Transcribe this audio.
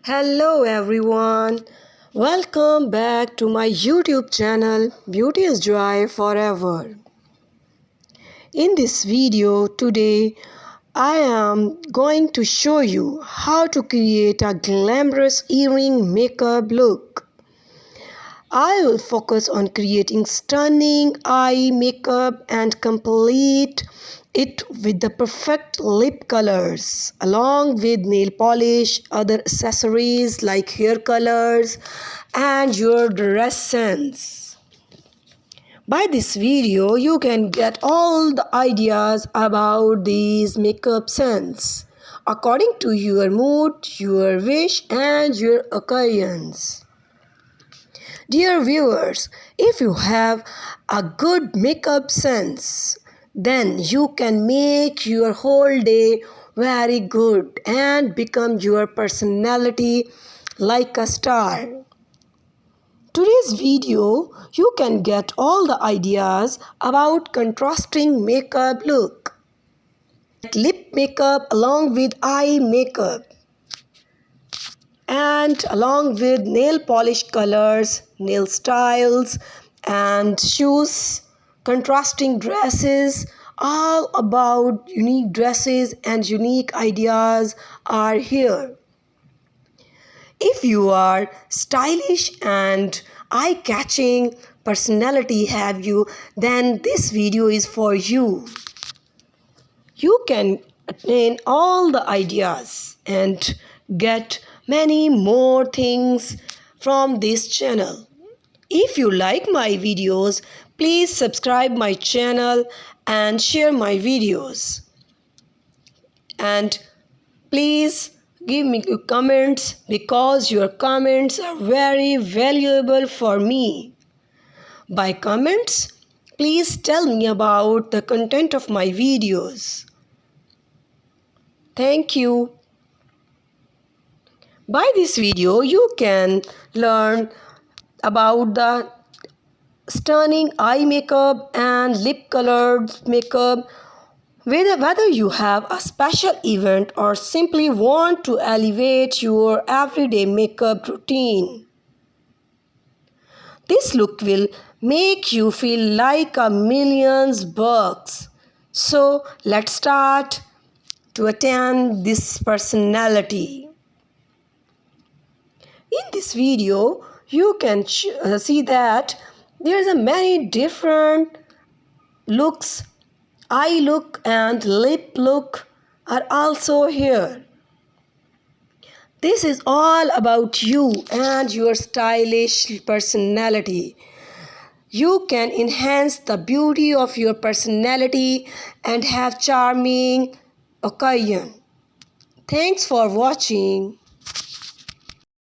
Hello everyone, welcome back to my YouTube channel Beauty is Joy Forever. In this video today, I am going to show you how to create a glamorous earring makeup look. I will focus on creating stunning eye makeup and complete it with the perfect lip colors along with nail polish, other accessories like hair colors and your dress sense. By this video, you can get all the ideas about these makeup sense according to your mood, your wish and your occasions. Dear viewers, if you have a good makeup sense, then you can make your whole day very good and become your personality like a star. Today's video, you can get all the ideas about contrasting makeup look. Lip makeup along with eye makeup, and along with nail polish colors, nail styles and shoes, contrasting dresses, all about unique dresses and unique ideas are here. If you are stylish and eye-catching personality have you, then this video is for you. You can attain all the ideas and get many more things from this channel. If you like my videos, please subscribe my channel and share my videos. And please give me your comments because your comments are very valuable for me. By comments, please tell me about the content of my videos. Thank you. By this video, you can learn about the stunning eye makeup and lip colored makeup, whether you have a special event or simply want to elevate your everyday makeup routine. This look will make you feel like a millions bucks. So let's start to attain this personality. In this video, you can see that there's a many different looks. Eye look and lip look are also here. This is all about you and your stylish personality. You can enhance the beauty of your personality and have charming occasion. Thanks for watching.